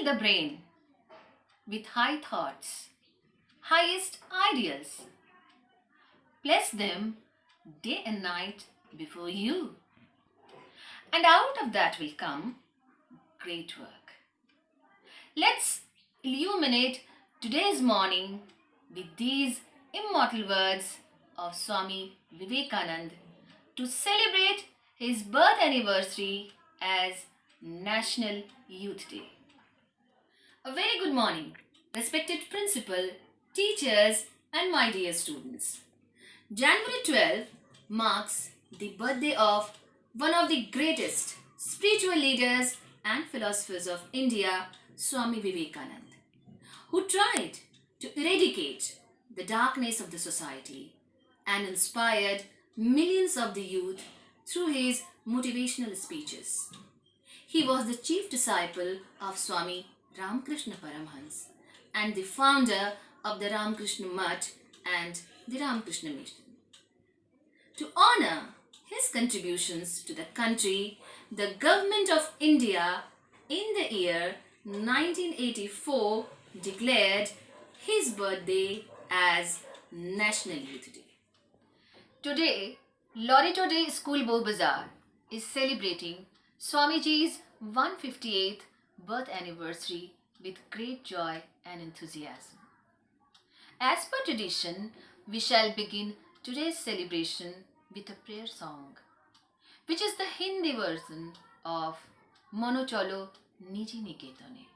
Fill the brain with high thoughts, highest ideals. Bless them day and night before you. And out of that will come great work. Let's illuminate today's morning with these immortal words of Swami Vivekananda to celebrate his birth anniversary as National Youth Day. A very good morning, respected principal, teachers, and my dear students. January 12 marks the birthday of one of the greatest spiritual leaders and philosophers of India, Swami Vivekananda, who tried to eradicate the darkness of the society and inspired millions of the youth through his motivational speeches. He was the chief disciple of Swami Ramakrishna Paramhans and the founder of the Ramakrishna Mutt and the Ramakrishna Mission. To honor his contributions to the country, the Government of India in the year 1984 declared his birthday as National Youth Day. Today, Lorito Day School Bow Bazaar is celebrating Swamiji's 158th birth anniversary with great joy and enthusiasm. As per tradition, we shall begin today's celebration with a prayer song, which is the Hindi version of Mono Cholo Niji Niketane,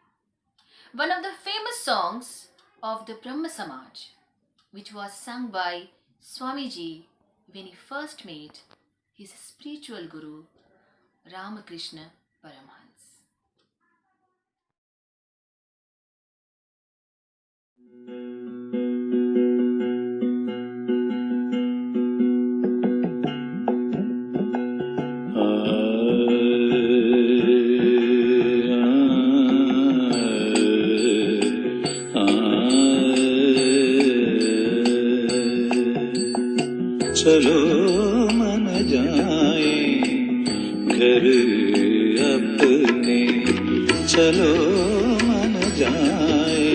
one of the famous songs of the Brahma Samaj, which was sung by Swamiji when he first met his spiritual guru Ramakrishna Paramhans. चलो मन जाए घर अपने, चलो मन जाए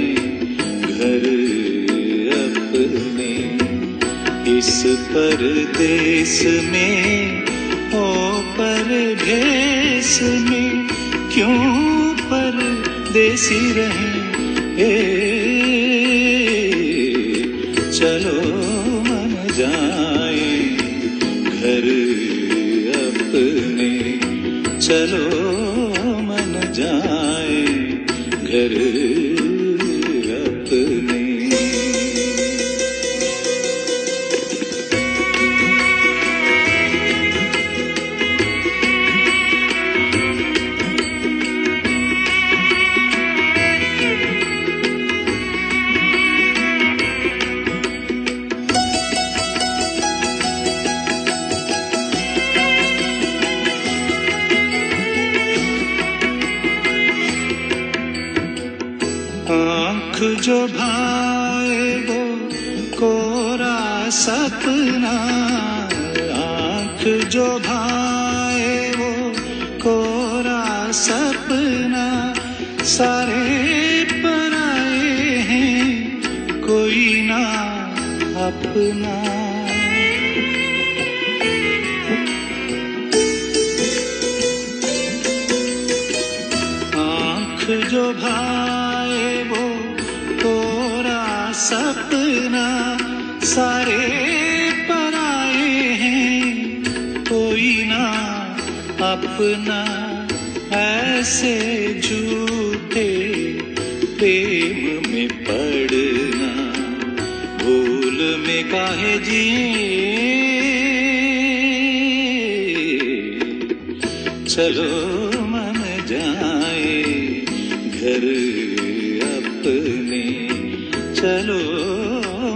घर अपने, इस परदेस में ओ परदेस में क्यों परदेसी रहें। चलो मन जाए घर अपने, चलो मन जाए घर अपने। आँख जो भाए वो कोरा सपना, आँख जो भाए वो कोरा सपना, सारे पराए हैं कोई ना अपना। आँख जो भाए वो कोरा सपना, सारे पराए हैं कोई ना अपना। ऐसे झूठे प्रेम में पड़ना, भूल में काहे जिए। चलो मन जाए घर अपने, चलो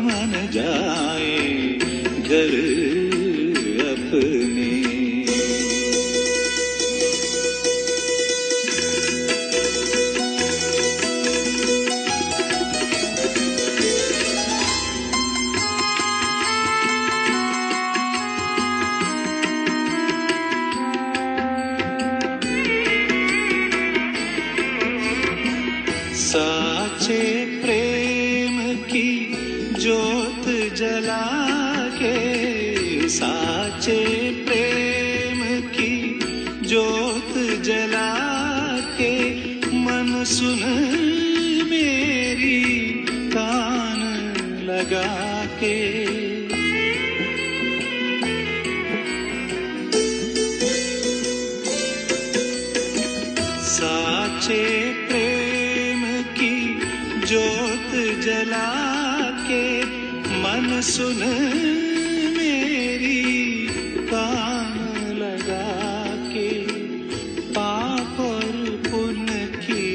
मन जाए घर अपने। मन सुन मेरी कान लगा के। साचे प्रेम की ज्योत जला के मन सुन मेरी कान लगा के। पाप और पुण्य की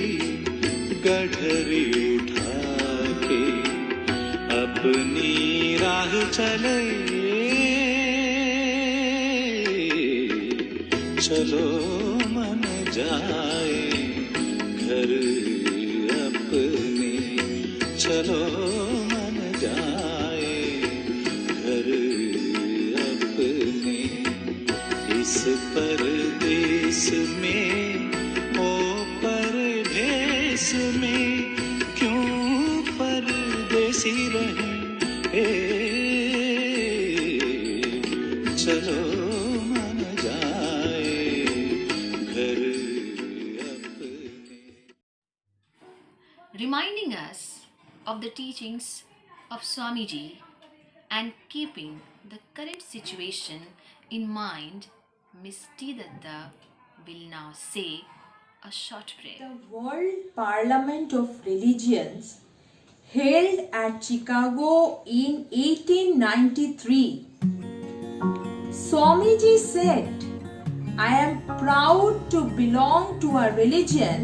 गठरी उठा के अपनी राह चले। चलो मन जाए घर अपने, चलो मन जाए घर अपने। इस परदेस में ओ परदेस में क्यों परदेसी रहे। चलो मन जाए घर अपने। Reminding us of the teachings of Swamiji and keeping the current situation in mind, Miss T. Datta will now say a short prayer. The World Parliament of Religions, held at Chicago in 1893, Swamiji said, "I am proud to belong to a religion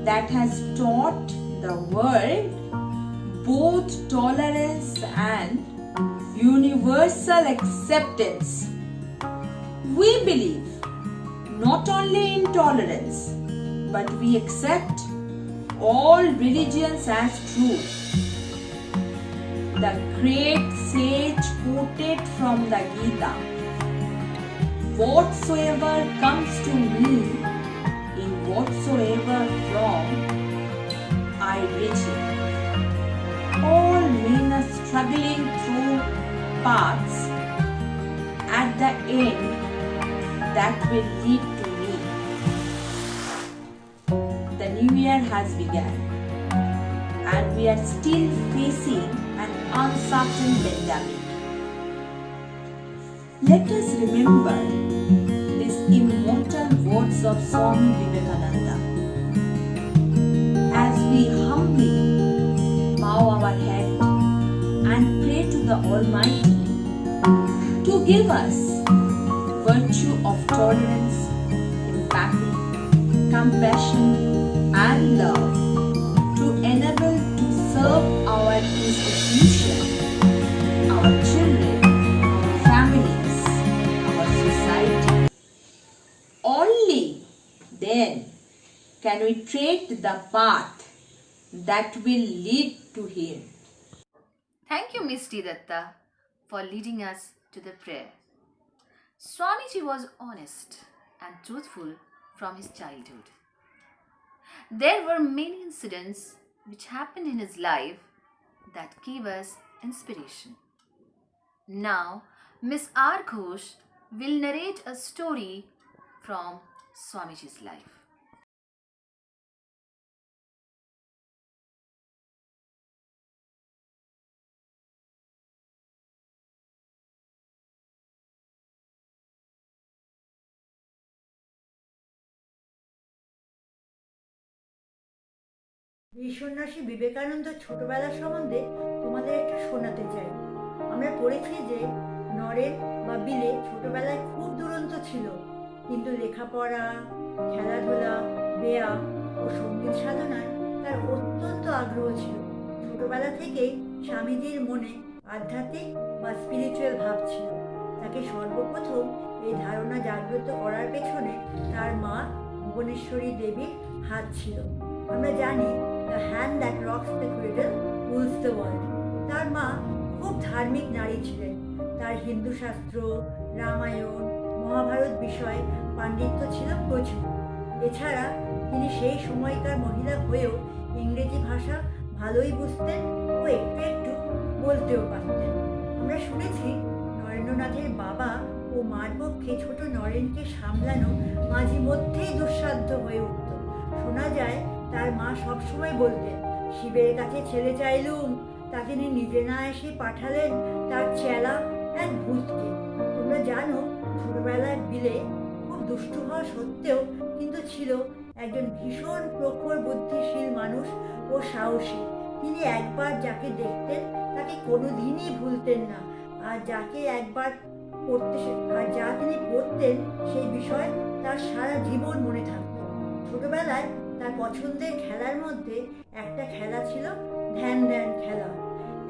that has taught the world both tolerance and universal acceptance. We believe not only in tolerance, but we accept all religions as true." The great sage quoted from the Gita, "Whatsoever comes to me, in whatsoever form I reach it." All men are struggling through paths at the end that will lead to me. The new year has begun and we are still facing an uncertain pandemic. Let us remember these immortal words of Swami Vivekananda as we humbly bow our head and pray to the Almighty to give us virtue of tolerance, empathy, compassion and love to enable to serve our institution, our children, our families, our society. Only then can we tread the path that will lead to Him. Thank you, Miss T. Datta, for leading us to the prayer. Swamiji was honest and truthful from his childhood. There were many incidents which happened in his life that gave us inspiration. Now, Miss R. Ghosh will narrate a story from Swamiji's life. এই সন্ন্যাসী বিবেকানন্দ ছোটবেলা সম্বন্ধে তোমাদের একটু শোনাতে চাই। আমরা পড়েছি যে নরেন বা বিলে ছোটবেলায় খুব দুরন্ত ছিল, কিন্তু লেখাপড়া, খেলাধুলা, ব্যায়াম ও সঙ্গীত সাধনায় তার অত্যন্ত আগ্রহ ছিল। ছোটবেলা থেকেই স্বামীজির মনে আধ্যাত্মিক বা স্পিরিচুয়াল ভাব ছিল। তাকে সর্বপ্রথম এই ধারণা জাগ্রত করার পেছনে তার মা ভুবনেশ্বরী দেবীর হাত ছিল। আমরা জানি the hand that rocks the cradle rules the world. তার মা খুব ধার্মিক নারী ছিলেন। তার হিন্দু শাস্ত্র, রামায়ণ, মহাভারত বিষয়ে পাণ্ডিত্য ছিল প্রচুর। এছাড়া তিনি সেই সময়কার মহিলা হয়েও ইংরেজি ভাষা ভালোই বুঝতেন ও একটু একটু বলতেও পারতেন। আমরা শুনেছি নরেন্দ্রনাথের বাবা ও মার পক্ষে ছোট নরেনকে সামলানো মাঝে মধ্যেই দুঃসাধ্য হয়ে উঠত। শোনা যায় তার মা সবসময় বলতেন, শিবের কাছে ছেলে চাইলুম, তা তিনি নিজে না এসে পাঠালেন তার চেলা এক ভূতকে। তোমরা জানো, ছোটবেলায় বিলে খুব দুষ্টু হওয়া সত্ত্বেও কিন্তু ছিল একজন ভীষণ প্রখর বুদ্ধিশীল মানুষ ও সাহসী। তিনি একবার যাকে দেখতেন তাকে কোনোদিনই ভুলতেন না, আর যাকে একবার আর যা তিনি পড়তেন সেই বিষয় তার সারা জীবন মনে থাকত। ছোটবেলায় তার পছন্দের খেলার মধ্যে একটা খেলা ছিল ধ্যান ধ্যান খেলা।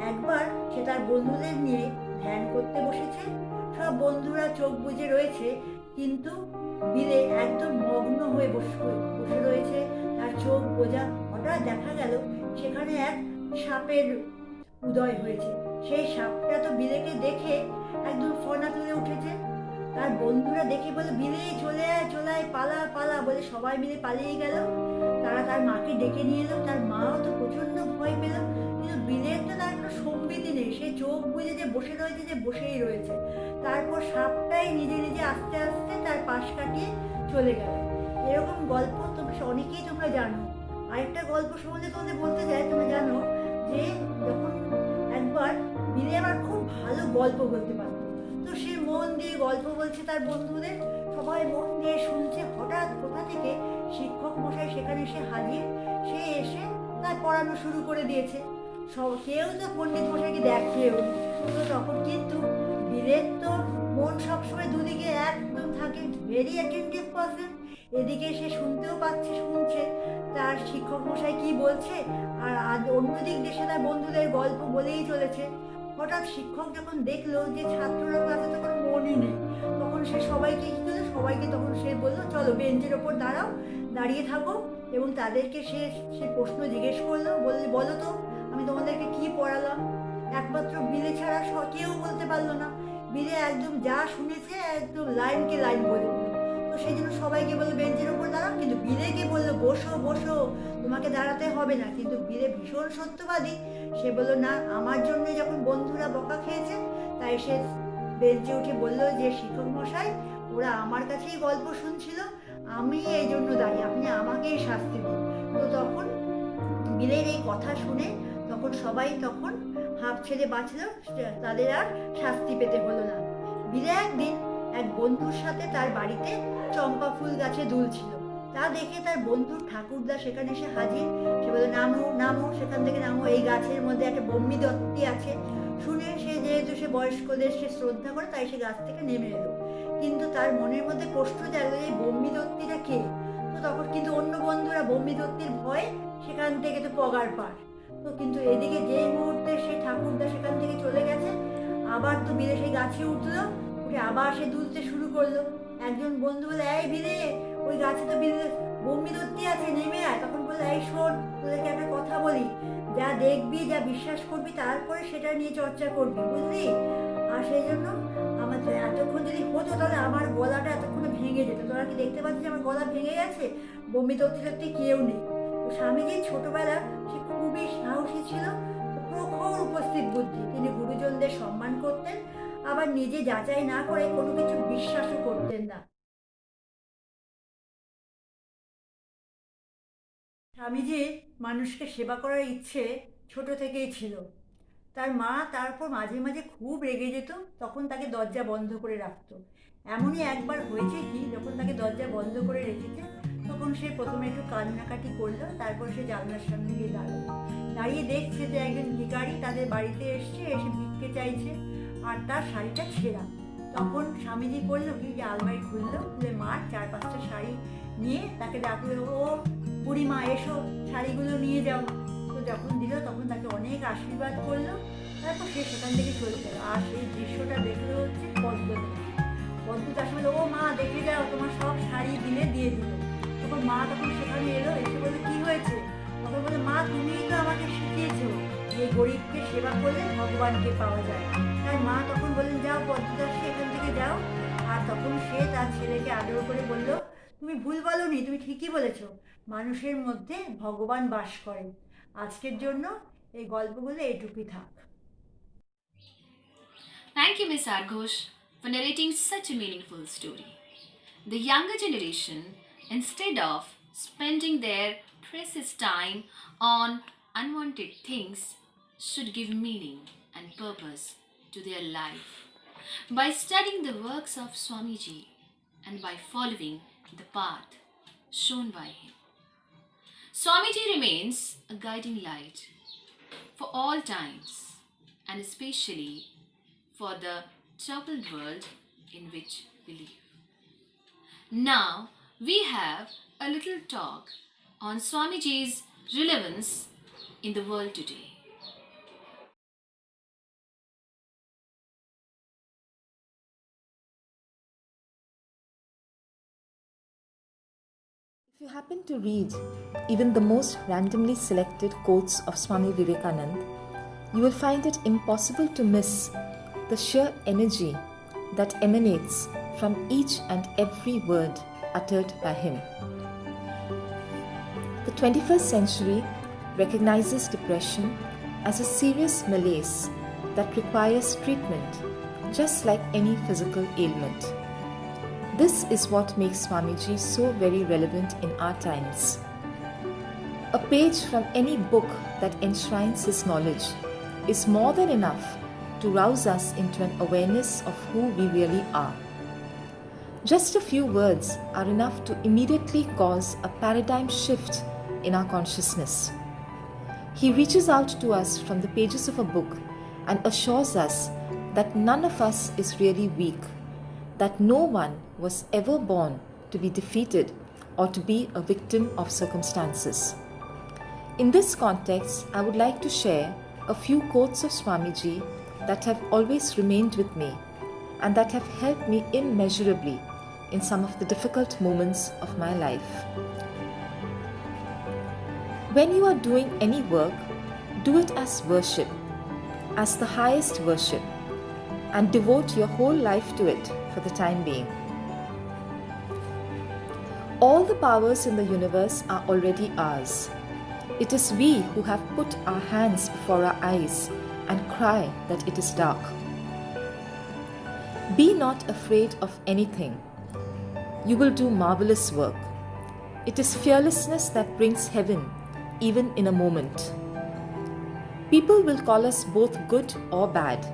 একবার সে তার বন্ধুদের নিয়ে ধ্যান করতে বসেছে। সব বন্ধুরা চোখ বুজে রয়েছে, কিন্তু বিলে একদম মগ্ন হয়ে বসে রয়েছে, তার চোখ বোঝা। হঠাৎ দেখা গেল সেখানে এক সাপের উদয় হয়েছে। সেই সাপটা তো বিলেকে দেখে একদম ফনা তুলে উঠেছে। তার বন্ধুরা দেখে বলে, বিলে চলে আয়, চলে আয়, পালা পালা, বলে সবাই মিলে পালিয়ে গেল। তারা তার মাকে ডেকে নিয়ে এলো। তার মাও তো প্রচন্ড ভয় পেল, কিন্তু বিলের তো তার কোনো সম্বিতি নেই, সে চোখ বুঝে যে বসে রয়েছে, যে বসেই রয়েছে। তারপর সাপটাই নিজে নিজে আস্তে আস্তে তার পাশ কাটিয়ে চলে গেল। এরকম গল্প অনেকেই তোমরা জানো। আরেকটা গল্প সম্বন্ধে তোমাদের বলতে চাই। তোমরা জানো যে যখন একবার বিলে আবার খুব ভালো গল্প বলতে পারত, তো সে মন দিয়ে গল্প বলছে তার বন্ধুদের, সবাই মন দিয়ে শুনছে। হঠাৎ কোথা থেকে শিক্ষক মশাই সেখানে এসে হাজির। সে এসে তার পড়ানো শুরু করে দিয়েছে। কেউ তো পণ্ডিত মশাইকে দেখেও। তো তখন কিন্তু বিলের তো মন সবসময় দুদিকে একদম থাকে, ভেরি অ্যাটেন্টিভ পারসন। এদিকে সে শুনতেও পাচ্ছে, শুনছে তার শিক্ষক মশাই কি বলছে, আর অন্যদিক দিয়ে সে তার বন্ধুদের গল্প বলেই চলেছে। হঠাৎ শিক্ষক যখন দেখলো যে ছাত্ররা ক্লাসে তো কোনো মনই নেই, তখন সে সবাইকে কি করলো, সবাইকে তখন সে বললো, চলো বেঞ্চের ওপর দাঁড়াও, দাঁড়িয়ে থাকো। এবং তাদেরকে সে প্রশ্ন জিজ্ঞেস করলো, বলো তো আমি তোমাদেরকে কি পড়ালাম। একমাত্র বিলে ছাড়া কেউ বলতে পারলো না। বিলে একদম যা শুনেছে একদম লাইনকে লাইন বলে দিল। তো সেই জন্য সবাইকে বললো বেঞ্চের ওপর দাঁড়াও, কিন্তু বিলেকে বললো বসো বসো, তোমাকে দাঁড়াতে হবে না। কিন্তু বিলে ভীষণ সত্যবাদী, সে বললো না, আমার জন্য যখন বন্ধুরা বকা খেয়েছে তাই সে বেঞ্চে উঠে বললো যে শিক্ষক মশাই, ওরা আমার কাছেই গল্প শুনছিল, আমি এই জন্য দায়ী, আপনি আমাকেই শাস্তি দিন। তো তখন বিলের এই কথা শুনে তখন সবাই তখন হাঁপ ছেড়ে বাঁচল, তাদের আর শাস্তি পেতে হলো না। বিলে একদিন এক বন্ধুর সাথে তার বাড়িতে চম্পা ফুল গাছে দুলছিল। তা দেখে তার বন্ধুর ঠাকুরদা সেখানে এসে হাজির। সে বলে, নামো নামো, সেখান থেকে নামো, এই গাছের মধ্যে একটা বম্মি দত্তি আছে। শুনে সে, যেহেতু সে বয়স্কদের সে শ্রদ্ধা করে, তাই সে গাছ থেকে নেমে এলো। কিন্তু তার মনের মধ্যে প্রশ্ন জাগলো, এই বম্মি দত্তিটা কে। তো তখন কিন্তু অন্য বন্ধুরা বম্মি দত্তির ভয়ে সেখান থেকে তো পগার পার। তো কিন্তু এদিকে যেই মুহূর্তে সে ঠাকুরদা সেখান থেকে চলে গেছে, আবার তো বিলে সেই গাছে উঠলো, উঠে আবার সে দুলতে শুরু করলো। একজন বন্ধু বলে, এই বিলে, ওই গাছে তো বিলে বম্মি দত্তি আছে, নেমে আয়। তখন বলে, এই শোন, তোদেরকে একটা কথা বলি, যা দেখবি, যা বিশ্বাস করবি, তারপরে সেটা নিয়ে চর্চা করবি, বুঝলি। আর সেই জন্য আমার এতক্ষণ যদি হতো তাহলে আমার গলাটা এতক্ষণে ভেঙে যেত। তোরা কি দেখতে পাচ্ছিস আমার গলা ভেঙে গেছে? বম্মি দত্তি টত্তি কেউ নেই। তো স্বামীজির ছোটবেলা সে খুবই সাহসী ছিল, প্রখর উপস্থিত বুদ্ধি। তিনি গুরুজনদের সম্মান করতেন, আবার নিজে যাচাই না করে কোনো কিছু বিশ্বাসও করতেন না। স্বামীজির মানুষকে সেবা করার ইচ্ছে ছোট থেকেই ছিল। তার মা তারপর মাঝে মাঝে খুব রেগে যেত, তখন তাকে দরজা বন্ধ করে রাখতো। এমনই একবার হয়েছে কি, যখন তাকে দরজা বন্ধ করে রেখেছে তখন সে প্রথমে একটু কান্নাকাটি করলো, তারপর সে জানলার সামনে গিয়ে দাঁড়ালো। দাঁড়িয়ে দেখছে যে একজন ভিখারি তাদের বাড়িতে এসে ভিক্ষে চাইছে, আর তার শাড়িটা ছেঁড়া। তখন স্বামীজি করলো কি, যে আলমারি খুললো, খুলে মার 4-5টা শাড়ি নিয়ে তাকে ডাকলো, ও বুড়িমা এসো, শাড়িগুলো নিয়ে যাও। তো যখন দিল তখন তাকে অনেক আশীর্বাদ করলো, তারপর সে সেখান থেকে চলে গেল। আর সেই দৃশ্যটা দেখলো হচ্ছে পদ্মদাস। পদ্মদাস বললো, ও মা দেখে যাও, তোমার সব শাড়ি দিলে দিয়ে দিল। তখন মা তখন সেখানে এলো, এসে বললো, কি হয়েছে? তখন বলে, মা তুমিই তো আমাকে শিখিয়েছো যে গরিবকে সেবা করলে ভগবানকে পাওয়া যায়। তাই মা তখন বললেন, যাও পদ্মদাসকে এখান থেকে যাও। আর তখন সে তার ছেলেকে আদর করে বলল, তুমি ভুল বলনি, তুমি ঠিকই বলেছো, মানুষের মধ্যে ভগবান বাস করেন। আজকের জন্য এই গল্পগুলো এইটুকুই থাক। Thank you, Miss Arghosh, for narrating such a meaningful story. The younger generation, instead of spending their press his time on unwanted things should give meaning and purpose to their life by studying the works of Swamiji and by following the path shown by him. Swamiji remains a guiding light for all times and especially for the troubled world in which we live. Now we have a little talk on Swamiji's relevance in the world today. If you happen to read even the most randomly selected quotes of Swami Vivekanand, you will find it impossible to miss the sheer energy that emanates from each and every word uttered by him. The 21st century recognizes depression as a serious malaise that requires treatment, just like any physical ailment. This is what makes Swamiji so very relevant in our times. A page from any book that enshrines his knowledge is more than enough to rouse us into an awareness of who we really are. Just a few words are enough to immediately cause a paradigm shift in our consciousness. He reaches out to us from the pages of a book and assures us that none of us is really weak, that no one was ever born to be defeated or to be a victim of circumstances. In this context, I would like to share a few quotes of Swamiji that have always remained with me and that have helped me immeasurably in some of the difficult moments of my life. When you are doing any work, do it as worship, as the highest worship, and devote your whole life to it for the time being. All the powers in the universe are already ours. It is we who have put our hands before our eyes and cry that it is dark. Be not afraid of anything. You will do marvelous work. It is fearlessness that brings heaven, even in a moment. People will call us both good or bad,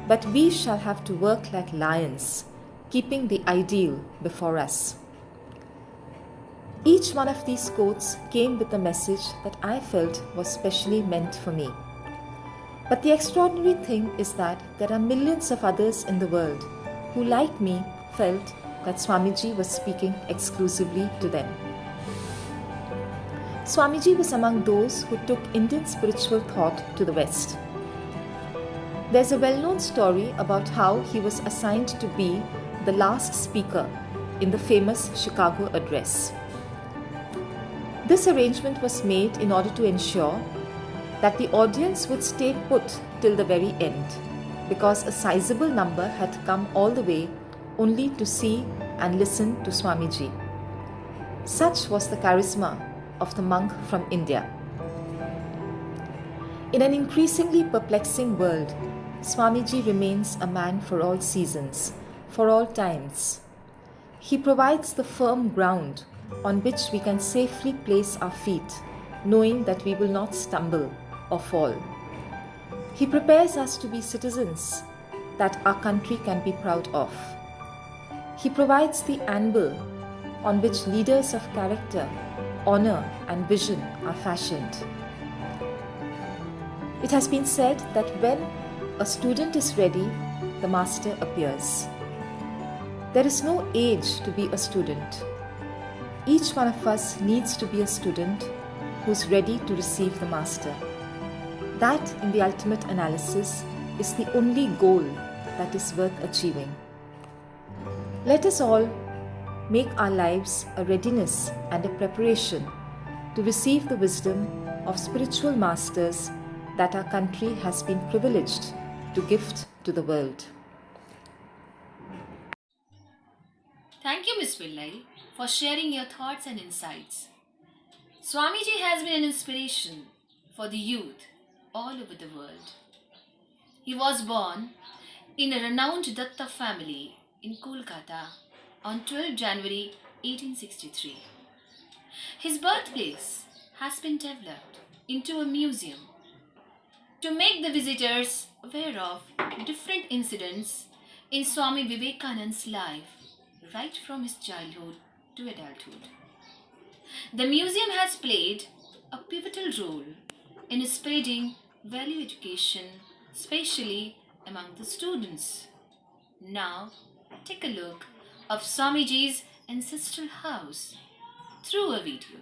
but we shall have to work like lions, keeping the ideal before us. Each one of these quotes came with a message that I felt was specially meant for me. But the extraordinary thing is that there are millions of others in the world who, like me, felt that Swamiji was speaking exclusively to them. Swamiji was among those who took Indian spiritual thought to the West. There's a well-known story about how he was assigned to be the last speaker in the famous Chicago address. This arrangement was made in order to ensure that the audience would stay put till the very end, because a sizable number had come all the way only to see and listen to Swamiji. Such was the charisma of the monk from India. In an increasingly perplexing world, Swamiji remains a man for all seasons, for all times. He provides the firm ground on which we can safely place our feet, knowing that we will not stumble or fall. He prepares us to be citizens that our country can be proud of. He provides the anvil on which leaders of character, honor, and vision are fashioned. It has been said that when a student is ready, the master appears. There is no age to be a student. Each one of us needs to be a student who's ready to receive the master. That, in the ultimate analysis, is the only goal that is worth achieving. Let us all make our lives a readiness and a preparation to receive the wisdom of spiritual masters that our country has been privileged to gift to the world. Thank you, Ms. Pillai, for sharing your thoughts and insights. Swamiji has been an inspiration for the youth all over the world. He was born in a renowned Datta family in Kolkata on 12 January 1863. His birthplace has been developed into a museum to make the visitors aware of different incidents in Swami Vivekananda's life, right from his childhood to adulthood. The museum has played a pivotal role in spreading value education, especially among the students. Now, take a look of Swamiji's ancestral house through a video.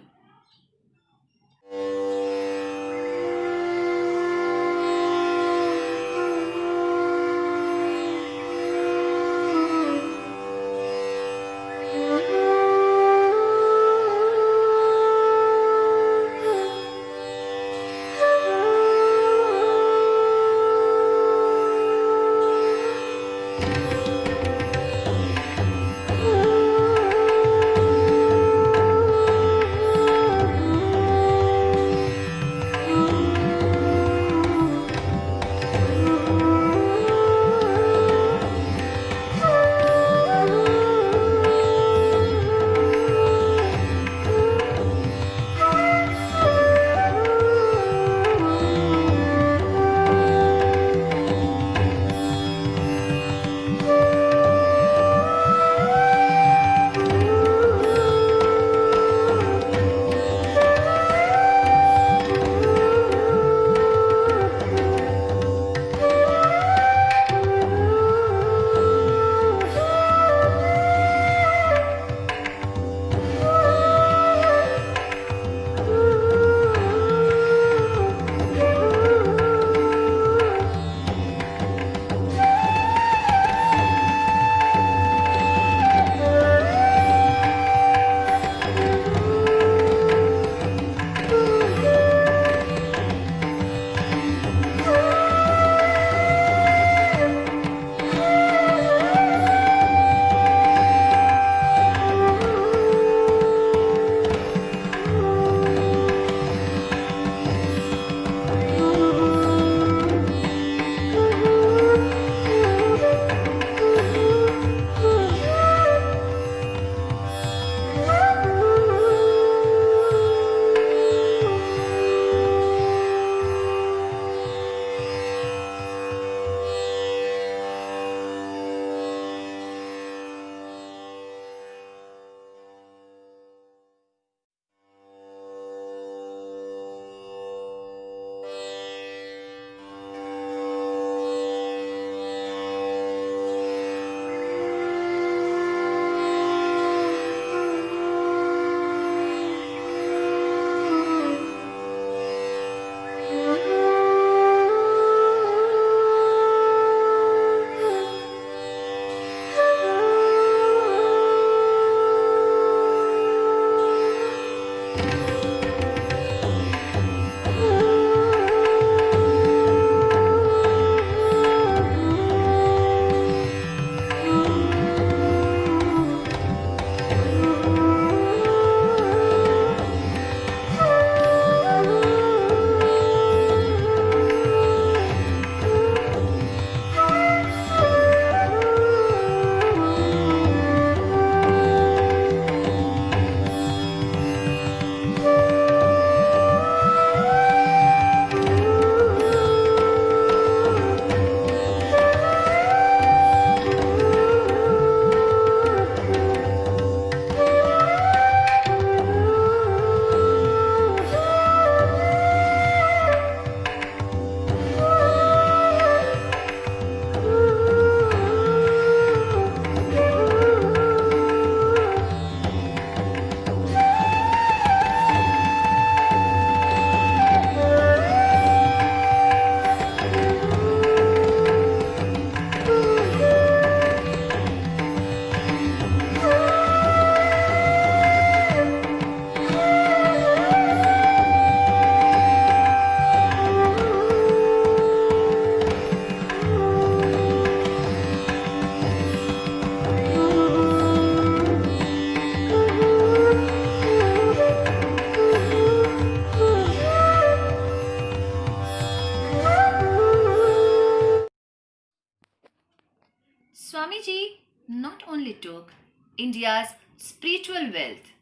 Swamiji not only took India's spiritual wealth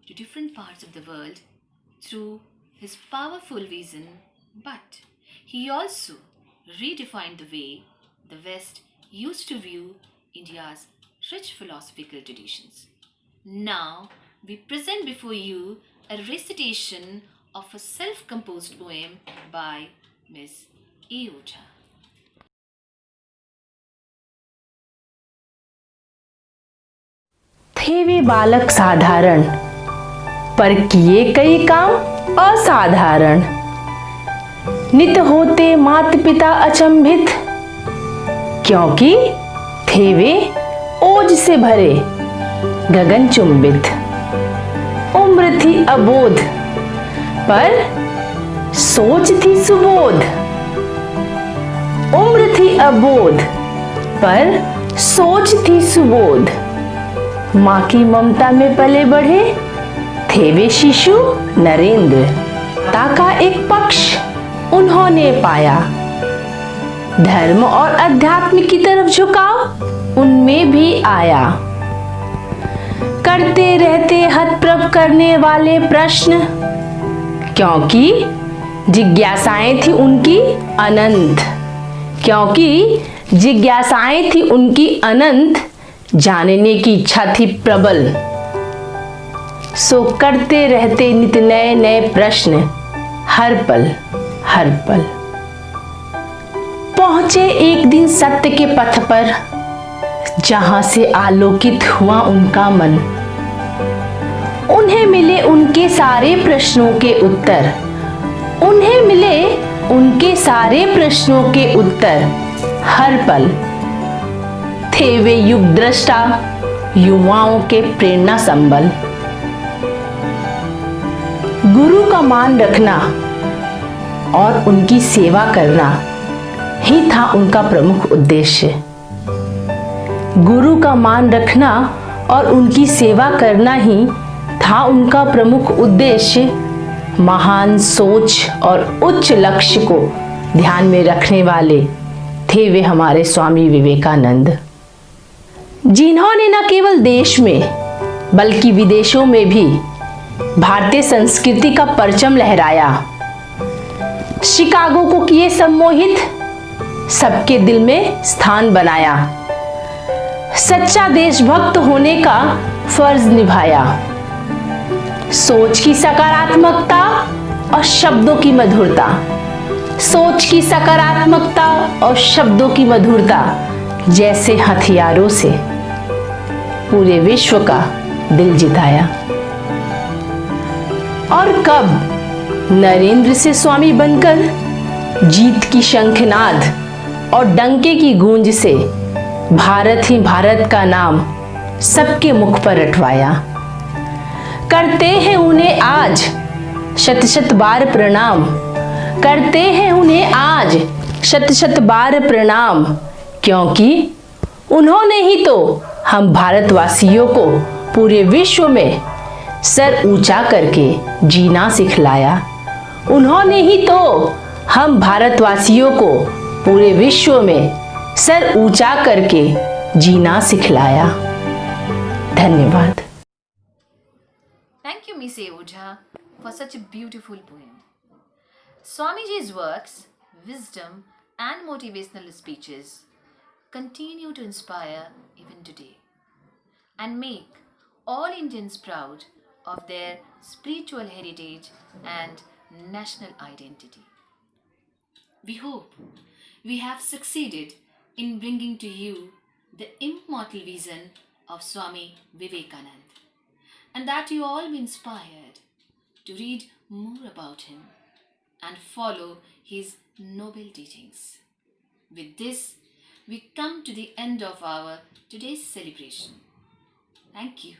to different parts of the world through his powerful vision, but he also redefined the way the West used to view India's rich philosophical traditions. Now, we present before you a recitation of a self composed poem by Miss A. Oja. थे वे बालक साधारण, पर किए कई काम असाधारण। नित होते मात पिता अचंभित, क्योंकि थे वे ओज से भरे गगन चुंबित। उम्र थी अबोध, पर सोच थी सुबोध। उम्र थी अबोध, पर सोच थी सुबोध। माँ की ममता में पले बढ़े थे वे शिशु नरेंद्र। माता का एक पक्ष उन्होंने पाया, धर्म और अध्यात्म की तरफ झुकाव उनमें भी आया। करते रहते हतप्रभ करने वाले प्रश्न, क्योंकि जिज्ञासाएं थी उनकी अनंत। क्योंकि जिज्ञासाएं थी उनकी अनंत, जानने की इच्छा थी प्रबल। सो करते रहते नित नए नए प्रश्न, हर पल हर पल। पहुंचे एक दिन सत्य के पथ पर, जहां से आलोकित हुआ उनका मन। उन्हें मिले उनके सारे प्रश्नों के उत्तर। उन्हें मिले उनके सारे प्रश्नों के उत्तर, हर पल। थे वे युग दृष्टा, युवाओं के प्रेरणा संबल। गुरु का मान रखना और उनकी सेवा करना ही था उनका प्रमुख उद्देश्य। गुरु का मान रखना और उनकी सेवा करना ही था उनका प्रमुख उद्देश्य। महान सोच और उच्च लक्ष्य को ध्यान में रखने वाले थे वे हमारे स्वामी विवेकानंद, जिन्होंने न केवल देश में बल्कि विदेशों में भी भारतीय संस्कृति का परचम लहराया। शिकागो को किए सम्मोहित, सबके दिल में स्थान बनाया। सच्चा देशभक्त होने का फर्ज निभाया। सोच की सकारात्मकता और शब्दों की मधुरता, सोच की सकारात्मकता और शब्दों की मधुरता जैसे हथियारों से पूरे विश्व का दिल जिताया। और कब नरेंद्र से स्वामी बनकर जीत की शंखनाद और डंके की गूंज से भारत ही भारत का नाम सबके मुख पर रटवाया। करते हैं उन्हें आज शत शत बार प्रणाम। करते हैं उन्हें आज शत शत बार प्रणाम, क्योंकि उन्होंने ही तो हम भारतवासियों को पूरे विश्व में सर ऊंचा करके जीना सिखलाया। उन्होंने ही तो हम भारतवासियों को पूरे विश्व में सर ऊंचा करके जीना सिखलाया। धन्यवाद। Thank you, Miss A. Oja, for such a beautiful poem. Swamiji's works, wisdom, and motivational speeches continue to inspire even today and make all Indians proud of their spiritual heritage and national identity. We hope we have succeeded in bringing to you the immortal vision of Swami Vivekananda, and that you all be inspired to read more about him and follow his noble teachings. With this, we come to the end of our today's celebration. Thank you.